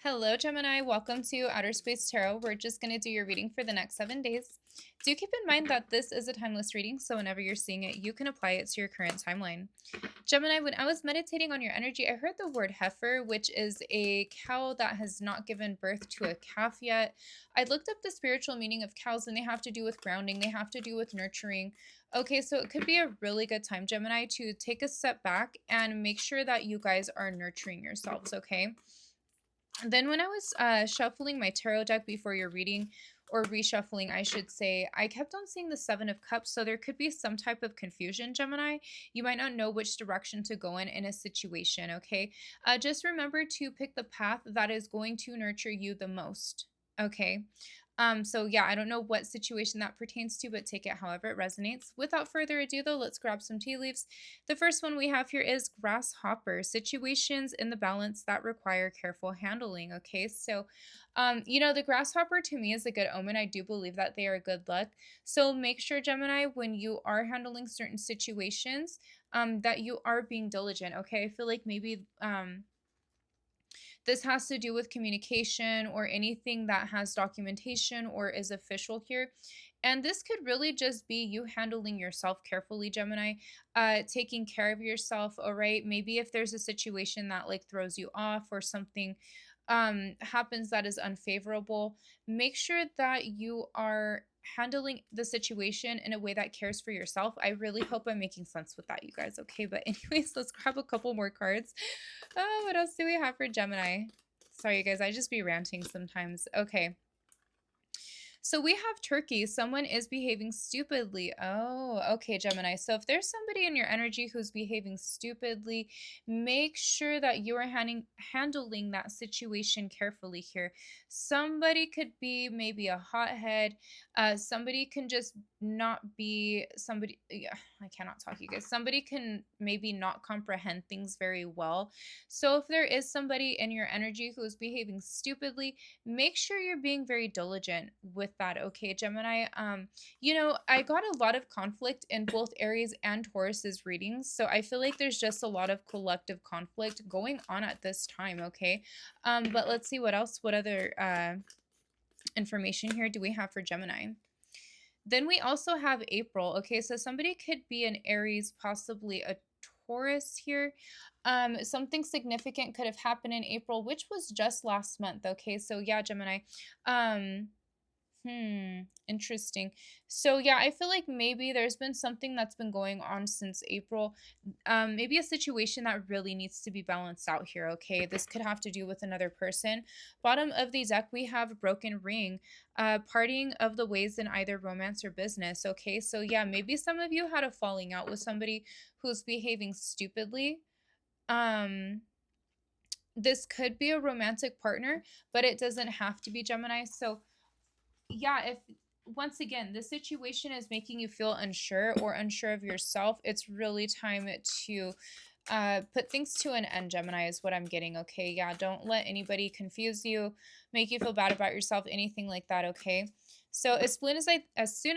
Hello, Gemini. Welcome to Outer Space Tarot. We're just going to do your reading for the next 7 days. Do keep in mind that this is a timeless reading, so whenever you're seeing it, you can apply it to your current timeline. Gemini, when I was meditating on your energy, I heard the word heifer, which is a cow that has not given birth to a calf yet. I looked up the spiritual meaning of cows, and they have to do with grounding, they have to do with nurturing. Okay, so it could be a really good time, Gemini, to take a step back and make sure that you guys are nurturing yourselves, okay? Then when I was shuffling my tarot deck before your reading, or reshuffling, I should say, I kept on seeing the Seven of Cups, so there could be some type of confusion, Gemini. You might not know which direction to go in a situation, okay? Just remember to pick the path that is going to nurture you the most, okay? So yeah, I don't know what situation that pertains to, but take it however it resonates. Without further ado, though, let's grab some tea leaves. The first one we have here is grasshopper, situations in the balance that require careful handling. Okay, so the grasshopper to me is a good omen. I do believe that they are good luck. So make sure, Gemini, when you are handling certain situations, that you are being diligent. Okay, I feel like maybe this has to do with communication or anything that has documentation or is official here. And this could really just be you handling yourself carefully, Gemini, taking care of yourself. All right. Maybe if there's a situation that like throws you off or something happens that is unfavorable, make sure that you are handling the situation in a way that cares for yourself. I really hope I'm making sense with that, you guys. Okay, but anyways, let's grab a couple more cards. Oh, what else do we have for Gemini? Sorry, you guys, I just be ranting sometimes. Okay. So we have Turkey. Someone is behaving stupidly. Oh, okay, Gemini. So if there's somebody in your energy who's behaving stupidly, make sure that you are handling that situation carefully here. Somebody could be maybe a hothead. Somebody can just not be somebody. Yeah, I cannot talk, you guys. Somebody can maybe not comprehend things very well. So if there is somebody in your energy who is behaving stupidly, make sure you're being very diligent with that, okay, Gemini. I got a lot of conflict in both Aries and Taurus's readings, so I feel like there's just a lot of collective conflict going on at this time, okay? But let's see what other information here do we have for Gemini. Then we also have April. Okay, so somebody could be an Aries, possibly a Taurus here. Something significant could have happened in April, which was just last month. Okay, so yeah, Gemini. Um, Interesting. So yeah, I feel like maybe there's been something that's been going on since April. Maybe a situation that really needs to be balanced out here, okay? This could have to do with another person. Bottom of the deck, we have broken ring, parting of the ways in either romance or business, okay? So yeah, maybe some of you had a falling out with somebody who's behaving stupidly. Um, this could be a romantic partner, but it doesn't have to be, Gemini. So yeah, if once again the situation is making you feel unsure or unsure of yourself, it's really time to put things to an end, Gemini, is what I'm getting. Okay, yeah, don't let anybody confuse you, make you feel bad about yourself, anything like that. Okay, so as soon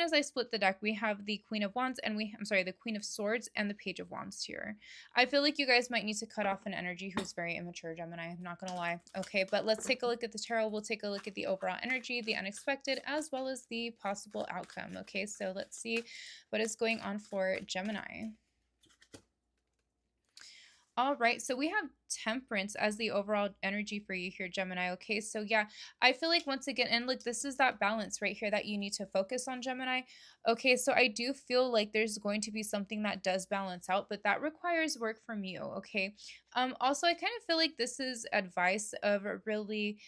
as I split the deck, we have the Queen of Wands and the Queen of Swords and the Page of Wands here. I feel like you guys might need to cut off an energy who's very immature, Gemini. I'm not gonna lie. Okay, but let's take a look at the tarot. We'll take a look at the overall energy, the unexpected, as well as the possible outcome. Okay, so let's see what is going on for Gemini. All right, so we have Temperance as the overall energy for you here, Gemini. Okay, so yeah, I feel like once again, and look, this is that balance right here that you need to focus on, Gemini. Okay, so I do feel like there's going to be something that does balance out, but that requires work from you. Okay, also, I kind of feel like this is advice of really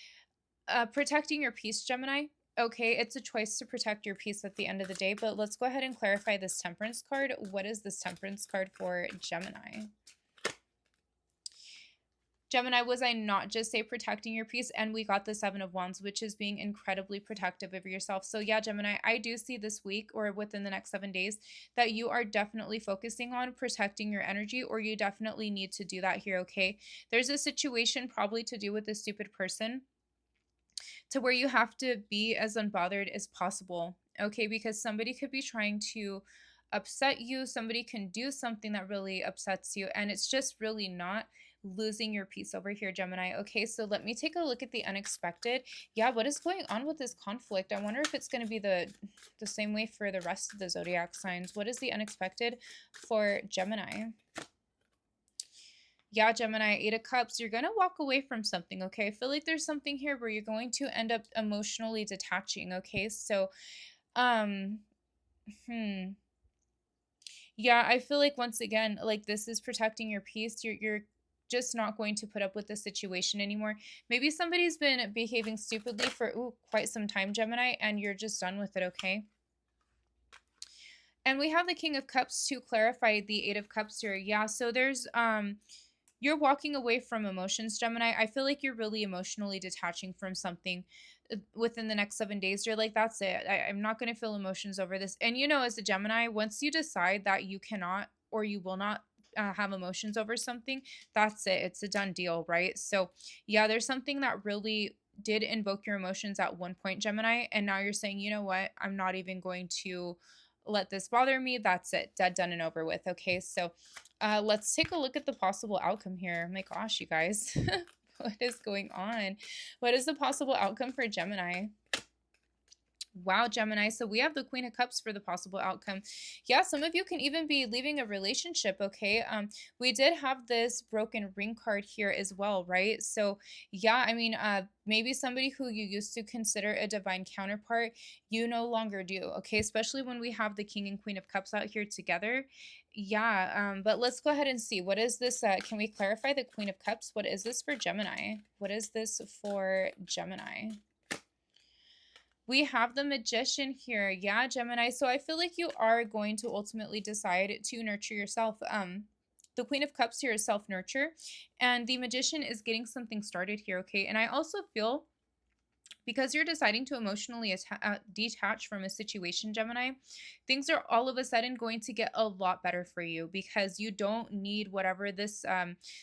protecting your peace, Gemini. Okay, it's a choice to protect your peace at the end of the day, but let's go ahead and clarify this Temperance card. What is this Temperance card for Gemini? Gemini, was I not just say protecting your peace? And we got the Seven of Wands, which is being incredibly protective of yourself. So yeah, Gemini, I do see this week or within the next 7 days that you are definitely focusing on protecting your energy, or you definitely need to do that here, okay? There's a situation probably to do with a stupid person to where you have to be as unbothered as possible, okay? Because somebody could be trying to upset you. Somebody can do something that really upsets you, and it's just really not losing your peace over here, Gemini. Okay, so let me take a look at the unexpected. Yeah, what is going on with this conflict? I wonder if it's going to be the same way for the rest of the zodiac signs. What is the unexpected for Gemini? Yeah, Gemini, Eight of Cups, you're going to walk away from something, okay? I feel like there's something here where you're going to end up emotionally detaching, okay? So, um, hmm. Yeah, I feel like once again, like this is protecting your peace. You're just not going to put up with the situation anymore. Maybe somebody's been behaving stupidly for quite some time, Gemini, and you're just done with it, okay? And we have the King of Cups to clarify the Eight of Cups here. Yeah, so there's you're walking away from emotions, Gemini. I feel like you're really emotionally detaching from something within the next 7 days. You're like, that's it. I'm not going to feel emotions over this. And you know, as a Gemini, once you decide that you cannot or you will not have emotions over something, that's it. It's a done deal, right? So, yeah, there's something that really did invoke your emotions at one point, Gemini. And now you're saying, you know what? I'm not even going to let this bother me. That's it. Dead, done, and over with. Okay. So, let's take a look at the possible outcome here. Oh my gosh, you guys. What is going on? What is the possible outcome for Gemini? Wow, Gemini. So we have the Queen of Cups for the possible outcome. Yeah, some of you can even be leaving a relationship, okay? We did have this broken ring card here as well, right? So yeah, I mean, maybe somebody who you used to consider a divine counterpart, you no longer do, okay? Especially when we have the King and Queen of Cups out here together. Yeah, but let's go ahead and see. What is this? Can we clarify the Queen of Cups? What is this for Gemini? What is this for Gemini? We have the Magician here. Yeah, Gemini. So I feel like you are going to ultimately decide to nurture yourself. The Queen of Cups here is self-nurture, and the Magician is getting something started here, okay? And I also feel because you're deciding to emotionally detach from a situation, Gemini, things are all of a sudden going to get a lot better for you because you don't need whatever this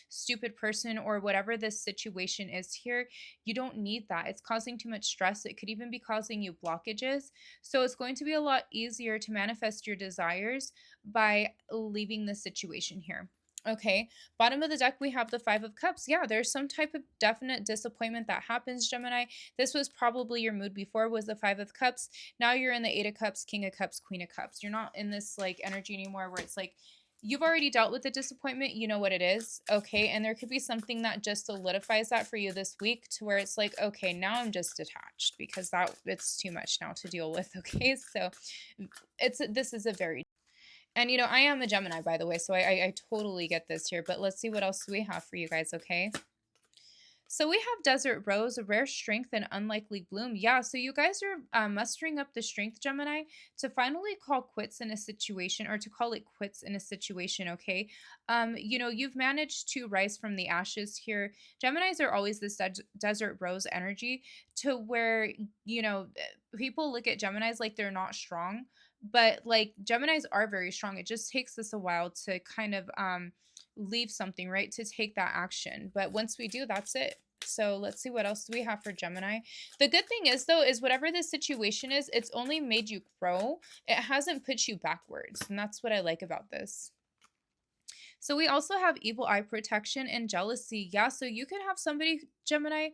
stupid person or whatever this situation is here. You don't need that. It's causing too much stress. It could even be causing you blockages. So it's going to be a lot easier to manifest your desires by leaving the situation here. Okay, bottom of the deck, we have the Five of Cups. Yeah, there's some type of definite disappointment that happens, Gemini. This was probably your mood before was the Five of Cups. Now you're in the Eight of Cups, King of Cups, Queen of Cups. You're not in this like energy anymore where it's like you've already dealt with the disappointment. You know what it is. Okay. And there could be something that just solidifies that for you this week to where it's like, okay, now I'm just detached because that it's too much now to deal with. Okay. So this is a very and you know, I am a Gemini, by the way, so I totally get this here. But let's see what else we have for you guys, okay? So we have Desert Rose, a rare strength and unlikely bloom. Yeah, so you guys are mustering up the strength, Gemini, to finally call quits in a situation or to call it quits in a situation, okay? You know, you've managed to rise from the ashes here. Geminis are always this Desert Rose energy to where, you know, people look at Geminis like they're not strong, but like Geminis are very strong. It just takes us a while to kind of leave something, right? To take that action. But once we do, that's it. So let's see what else do we have for Gemini. The good thing is though, is whatever the situation is, it's only made you grow. It hasn't put you backwards. And that's what I like about this. So we also have evil eye protection and jealousy. Yeah, so you could have somebody, Gemini,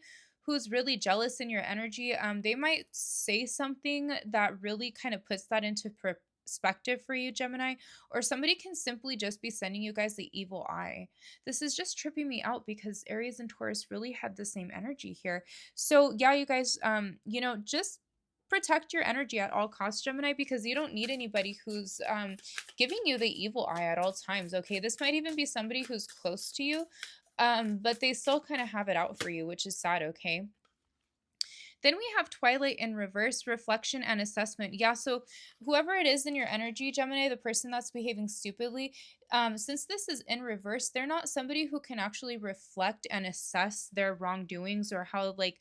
who's really jealous in your energy. They might say something that really kind of puts that into perspective for you, Gemini, or somebody can simply just be sending you guys the evil eye. This is just tripping me out because Aries and Taurus really had the same energy here. So yeah, you guys, you know, just protect your energy at all costs, Gemini, because you don't need anybody who's giving you the evil eye at all times. Okay, this might even be somebody who's close to you, but they still kind of have it out for you, which is sad. Okay. Then we have Twilight in reverse, reflection and assessment. Yeah, so whoever it is in your energy, Gemini, the person that's behaving stupidly, since this is in reverse, they're not somebody who can actually reflect and assess their wrongdoings or how like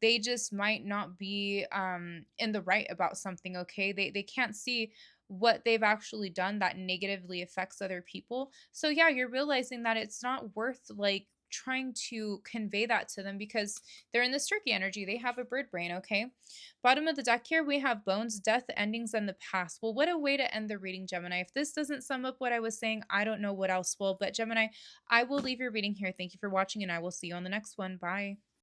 they just might not be in the right about something, okay? They can't see what they've actually done that negatively affects other people. So yeah, you're realizing that it's not worth like trying to convey that to them because they're in this turkey energy. They have a bird brain, okay? Bottom of the deck here, we have bones, death, endings, and the past. Well, what a way to end the reading, Gemini. If this doesn't sum up what I was saying, I don't know what else will. But, Gemini, I will leave your reading here. Thank you for watching, and I will see you on the next one. Bye.